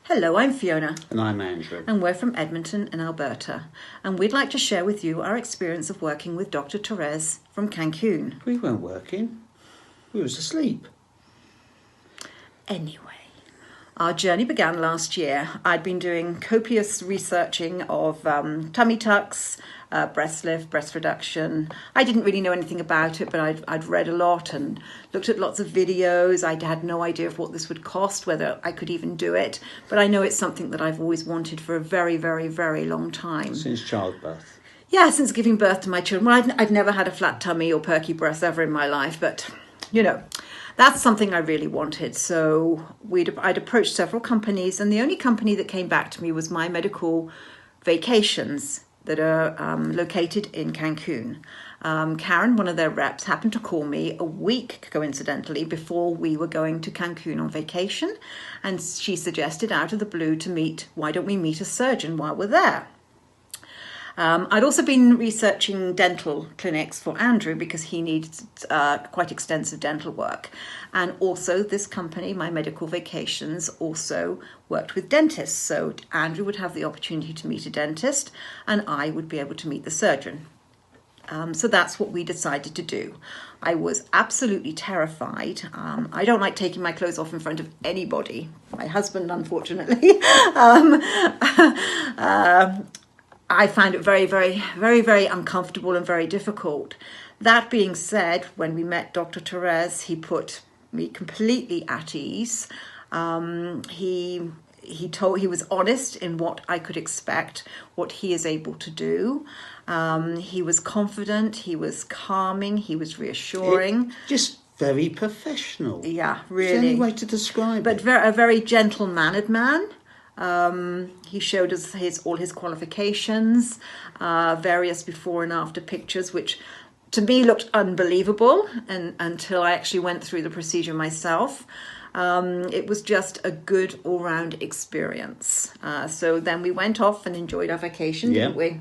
Hello, I'm Fiona. And I'm Andrew. And we're from Edmonton in Alberta. And we'd like to share with you our experience of working with Dr. Therese from Cancun. We weren't working. We was asleep. Anyway, our journey began last year. I'd been doing copious researching of tummy tucks, breast lift, breast reduction. I didn't really know anything about it, but I'd read a lot and looked at lots of videos. I had no idea of what this would cost, whether I could even do it. But I know it's something that I've always wanted for a very, very, very long time. Since childbirth. Yeah, since giving birth to my children. Well, I'd never had a flat tummy or perky breasts ever in my life, but, you know, that's something I really wanted. So I'd approached several companies, and the only company that came back to me was mymedicalvacations that are located in Cancun. Karen, one of their reps, happened to call me a week, coincidentally, before we were going to Cancun on vacation. And she suggested out of the blue why don't we meet a surgeon while we're there? I'd also been researching dental clinics for Andrew because he needs quite extensive dental work. And also this company, mymedicalvacations, also worked with dentists. So Andrew would have the opportunity to meet a dentist and I would be able to meet the surgeon. So that's what we decided to do. I was absolutely terrified. I don't like taking my clothes off in front of anybody. My husband, unfortunately. I found it very, very, very, very uncomfortable and very difficult. That being said, when we met Dr. Therese, he put me completely at ease. He was honest in what I could expect, what he is able to do. He was confident, he was calming, he was reassuring. Just very professional. Yeah, really. It's the only way to describe it. But a very gentle-mannered man. He showed us all his qualifications, various before and after pictures, which to me looked unbelievable until I actually went through the procedure myself. It was just a good all-round experience. So then we went off and enjoyed our vacation, didn't we?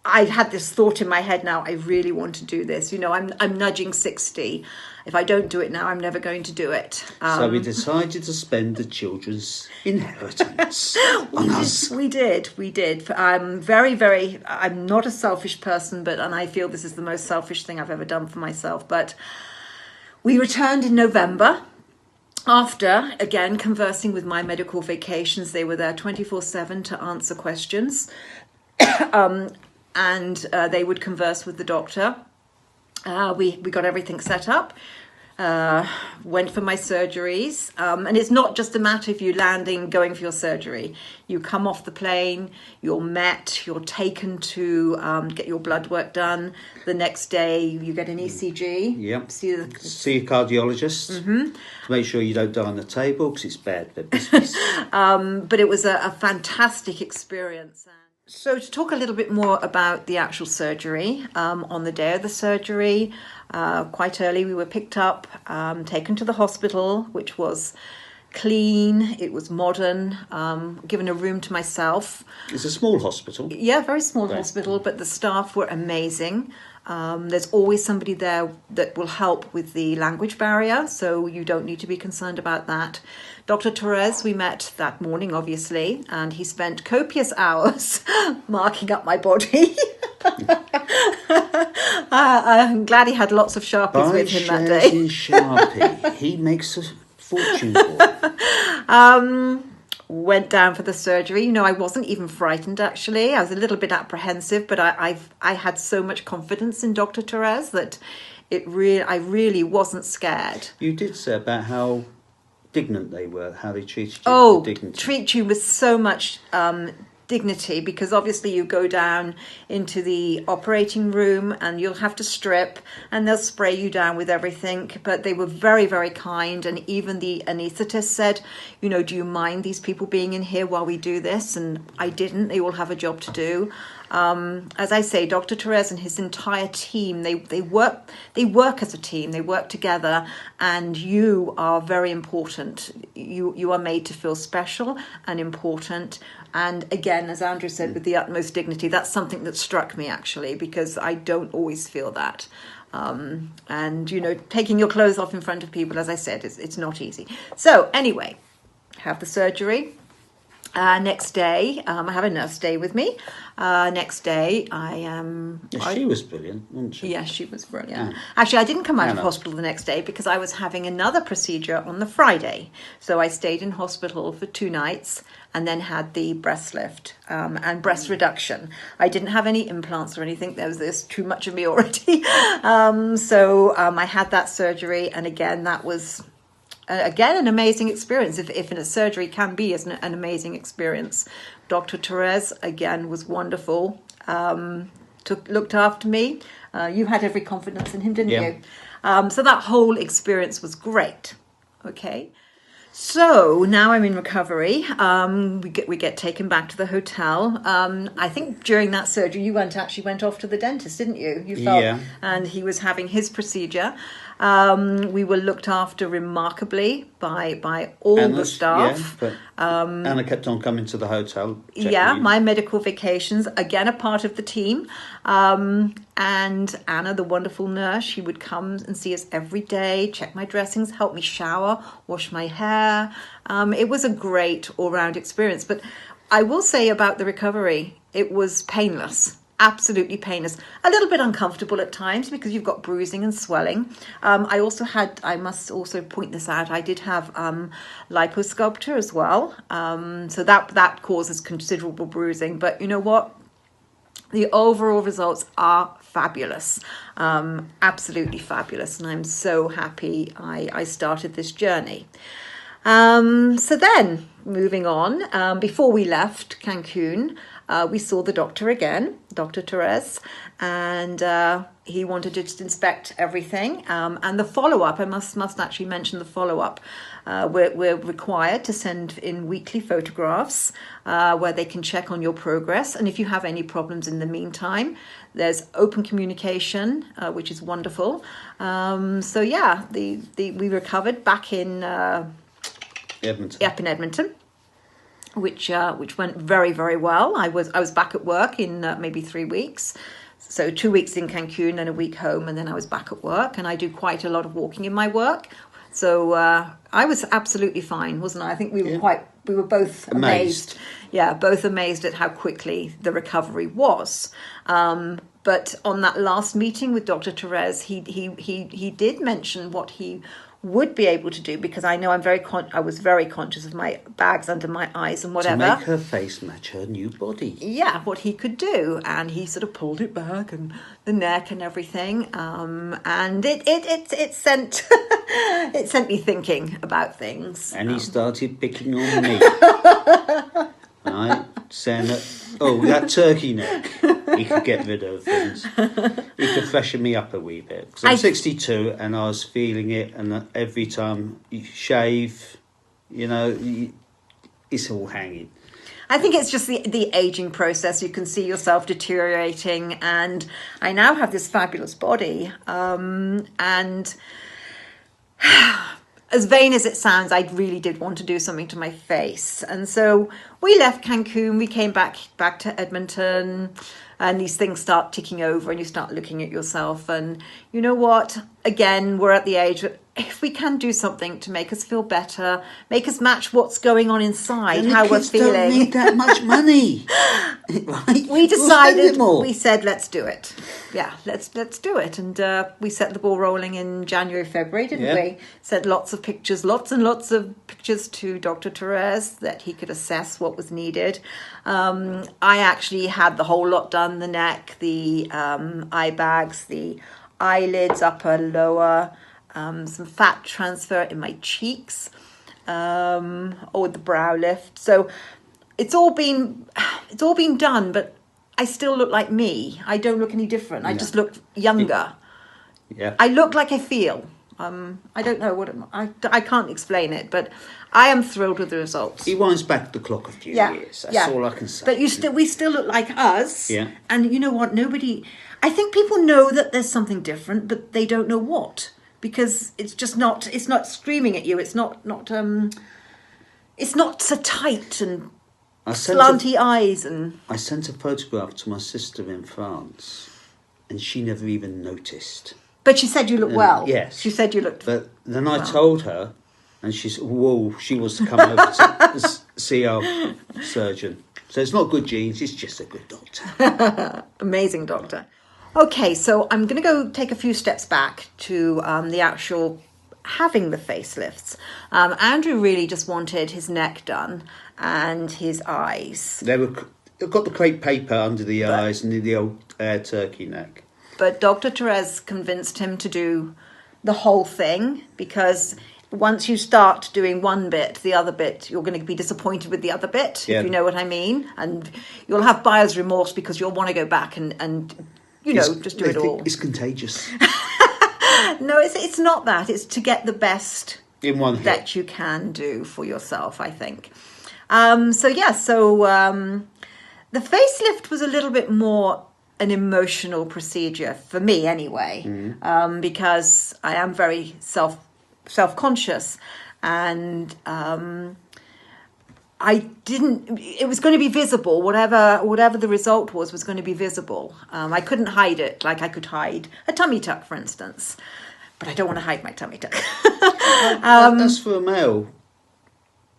I had this thought in my head now, I really want to do this. You know, I'm nudging 60. If I don't do it now, I'm never going to do it. So we decided to spend the children's inheritance on us. We did. I'm I'm not a selfish person, and I feel this is the most selfish thing I've ever done for myself. But we returned in November. After, again, conversing with mymedicalvacations, they were there 24/7 to answer questions. And they would converse with the doctor. We got everything set up, went for my surgeries. And it's not just a matter of you landing, going for your surgery. You come off the plane, you're met, you're taken to get your blood work done. The next day you get an ECG. Yep. See a cardiologist to make sure you don't die on the table because it's bad for business. But it was a fantastic experience. So to talk a little bit more about the actual surgery, on the day of the surgery, quite early we were picked up, taken to the hospital, which was clean, it was modern, given a room to myself. It's a small hospital. Yeah, very small hospital, but the staff were amazing. There's always somebody there that will help with the language barrier, so you don't need to be concerned about that. Dr. Therese, we met that morning, obviously, and he spent copious hours marking up my body. I'm glad he had lots of Sharpies with him that day. In Sharpie. He makes a fortune for it. Went down for the surgery. You know, I wasn't even frightened, actually. I was a little bit apprehensive, but I had so much confidence in Dr. Therese that I really wasn't scared. You did say about how dignant they were, how they treated you. Oh, with dignity. Treat you with so much dignity, because obviously you go down into the operating room and you'll have to strip and they'll spray you down with everything, but they were very, very kind. And even the anaesthetist said, you know, do you mind these people being in here while we do this? And I didn't. They all have a job to do. As I say, Dr. Therese and his entire team, they work as a team, they work together, and you are very important. You are made to feel special and important. And again, as Andrew said, with the utmost dignity, that's something that struck me actually, because I don't always feel that. And, you know, taking your clothes off in front of people, as I said, it's not easy. So anyway, have the surgery. Next day, I have a nurse stay with me. Next day, She was brilliant, wasn't she? Yes, she was brilliant. Yeah. Actually, I didn't come out of hospital the next day because I was having another procedure on the Friday. So I stayed in hospital for 2 nights and then had the breast lift and breast reduction. I didn't have any implants or anything. There's too much of me already. So I had that surgery, and again, that was... again, an amazing experience, if a surgery can be an amazing experience. Dr. Therese, again, was wonderful, looked after me. You had every confidence in him, didn't you? So that whole experience was great. Okay. So now I'm in recovery. We get taken back to the hotel. I think during that surgery, you went off to the dentist, didn't you? You felt, yeah. And he was having his procedure. We were looked after remarkably by all the staff. Yeah, Anna kept on coming to the hotel. Yeah, my medical vacations, again, a part of the team. And Anna, the wonderful nurse, she would come and see us every day, check my dressings, help me shower, wash my hair. It was a great all-round experience. But I will say about the recovery, it was painless. Absolutely painless. A little bit uncomfortable at times because you've got bruising and swelling. I must also point this out, I did have liposculpture as well. So that causes considerable bruising. But you know what? The overall results are fabulous. Absolutely fabulous. And I'm so happy I started this journey. So then, moving on, before we left Cancun, we saw the doctor again, Dr. Therese, and he wanted to just inspect everything. And the follow-up, I must actually mention the follow-up. We're required to send in weekly photographs where they can check on your progress. And if you have any problems in the meantime, there's open communication, which is wonderful. So yeah, we recovered back in Edmonton. Yep, in Edmonton. Which went very, very well. I was back at work in maybe 3 weeks. So 2 weeks in Cancun and a week home, and then I was back at work. And I do quite a lot of walking in my work. So I was absolutely fine, wasn't I? I think we were both amazed. Yeah, both amazed at how quickly the recovery was. But on that last meeting with Dr. Therese, he did mention what he would be able to do, because I know I was very conscious of my bags under my eyes and whatever. To make her face match her new body. Yeah, what he could do, and he sort of pulled it back and the neck and everything, and it sent it sent me thinking about things. And he started picking on me, right? Saying that turkey neck, he could get rid of things. He could freshen me up a wee bit. Because I'm 62 and I was feeling it, and every time you shave, it's all hanging. I think it's just the aging process. You can see yourself deteriorating, and I now have this fabulous body, and as vain as it sounds, I really did want to do something to my face. And so we left Cancun, we came back to Edmonton, and these things start ticking over and you start looking at yourself. And you know what? Again, we're at the age that if we can do something to make us feel better, make us match what's going on inside, how we're feeling. Don't need that much money. Right? We decided, we said, let's do it. Yeah, let's do it. And we set the ball rolling in January, February, didn't we? Sent lots and lots of pictures to Dr. Therese that he could assess what was needed. I actually had the whole lot done, the neck, the eye bags, the eyelids, upper, lower, some fat transfer in my cheeks, or the brow lift. So it's all been done, but I still look like me. I don't look any different. I just look younger. Yeah. I look like I feel. I don't know what I can't explain it, but I am thrilled with the results. He winds back the clock a few years. That's all I can say. But we still look like us. Yeah. And you know what? I think people know that there's something different, but they don't know what, because it's not screaming at you. It's not so tight and slanty eyes. And I sent a photograph to my sister in France, and she never even noticed. But she said you look well. Yes. She said you looked But then I told her, And she said, whoa, she wants to come over to see our surgeon. So it's not good genes, it's just a good doctor. Amazing doctor. Okay, so I'm going to go take a few steps back to the actual having the facelifts. Andrew really just wanted his neck done and his eyes. They've got the crepe paper under the eyes and the old turkey neck. But Dr. Therese convinced him to do the whole thing, because once you start doing one bit, the other bit, you're going to be disappointed with the other bit, if you know what I mean. And you'll have buyer's remorse because you'll want to go back and just do it all. It's contagious. No, it's not that. It's to get the best in one hit that you can do for yourself, I think. So the facelift was a little bit more an emotional procedure for me anyway, because I am very self-conscious, and it was going to be visible. Whatever the result was going to be visible. I couldn't hide it like I could hide a tummy tuck, for instance. But I don't want to hide my tummy tuck. That's for a male.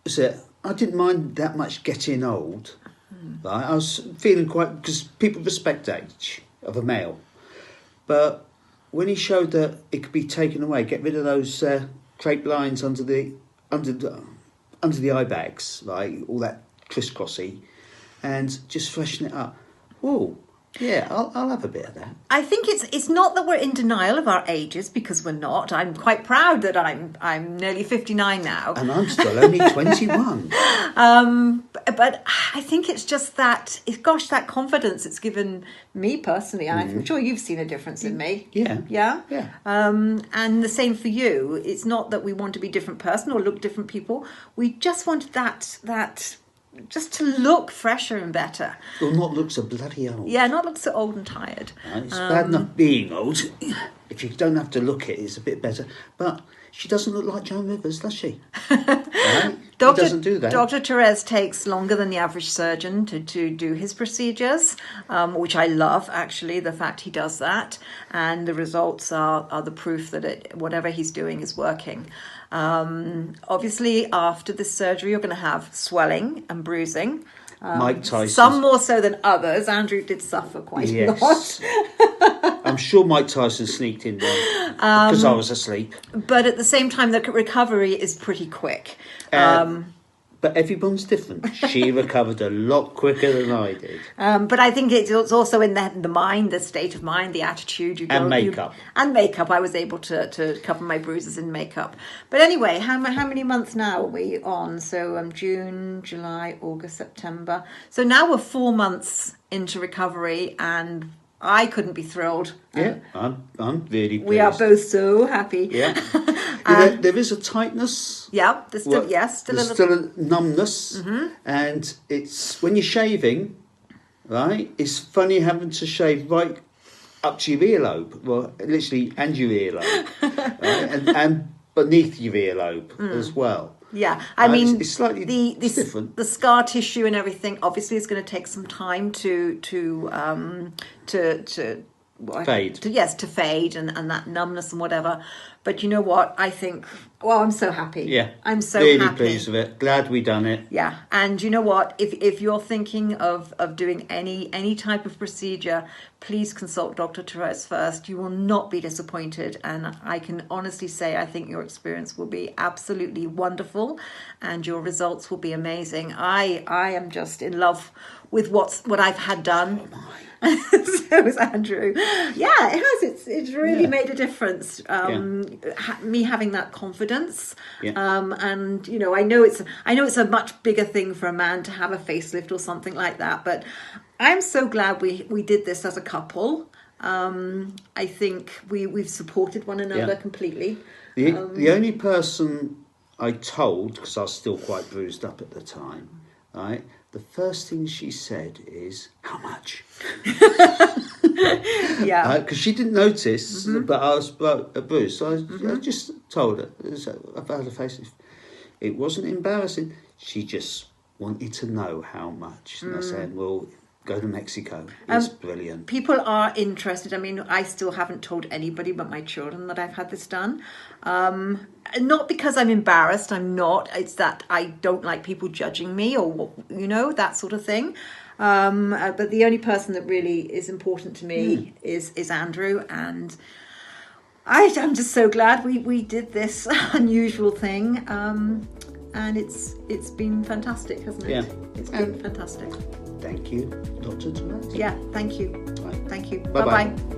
Is it? I didn't mind that much getting old. Right? I was feeling quite, because people respect age of a male. But when he showed that it could be taken away, get rid of those crepe lines under the eye bags, right? All that crisscrossy, and just freshen it up. Oh, yeah, I'll have a bit of that. I think it's not that we're in denial of our ages, because we're not. I'm quite proud that I'm nearly 59 now, and I'm still only 21. But I think it's just that confidence it's given me personally, and I'm sure you've seen a difference in me. Yeah. And the same for you. It's not that we want to be different person or look different people. We just want that. Just to look fresher and better. Or not look so bloody old. Yeah, not look so old and tired. It's bad enough being old. If you don't have to look it, it's a bit better. But she doesn't look like Joan Rivers, does she? Right? He doesn't do that. Dr. Therese takes longer than the average surgeon to do his procedures, which I love, actually, the fact he does that. And the results are the proof that whatever he's doing is working. Obviously, after this surgery, you're going to have swelling and bruising. Mike Tyson. Some more so than others. Andrew did suffer quite a lot. I'm sure Mike Tyson sneaked in there because I was asleep. But at the same time, the recovery is pretty quick. But everyone's different. She recovered a lot quicker than I did. But I think it's also in the mind, the state of mind, the attitude. And makeup. And makeup. I was able to cover my bruises in makeup. But anyway, how many months now are we on? So June, July, August, September. So now we're 4 months into recovery, and I couldn't be thrilled. Yeah, I'm really pleased. We are both so happy. Yeah. There is a tightness. Yeah, there's still, still a numbness. Mm-hmm. And it's when you're shaving, right, it's funny having to shave right up to your earlobe. Well, literally, and your earlobe. Right? and beneath your earlobe as well. Yeah, I mean, it's slightly different. The scar tissue and everything obviously is going to take some time to fade. To fade and that numbness and whatever. But you know what? I think, I'm so happy. Yeah, I'm so really happy. Pleased with it. Glad we done it. Yeah, and you know what? If you're thinking of doing any type of procedure, please consult Dr. Therese first. You will not be disappointed, and I can honestly say I think your experience will be absolutely wonderful, and your results will be amazing. I am just in love with what I've had done. So am I. So is Andrew. Yeah, it has. It's really made a difference. Me having that confidence. Yeah. And you know, I know it's a much bigger thing for a man to have a facelift or something like that. But I'm so glad we did this as a couple. I think we've supported one another completely. The only person I told, because I was still quite bruised up at the time, right? The first thing she said is, "How much?" Yeah, because she didn't notice, but I was bruised. So I just told her, "I've had a facelift." It wasn't embarrassing. She just wanted to know how much, and I said, "Well, go to Mexico. It's brilliant. People are interested. I mean, I still haven't told anybody but my children that I've had this done. Not because I'm embarrassed, I'm not. It's that I don't like people judging me or, that sort of thing. But the only person that really is important to me is Andrew, and I'm just so glad we did this unusual thing. And it's been fantastic, hasn't it? Yeah. It's been fantastic. Thank you, Dr. Tomasi. Yeah, thank you. Right. Thank you. Bye-bye. Bye-bye.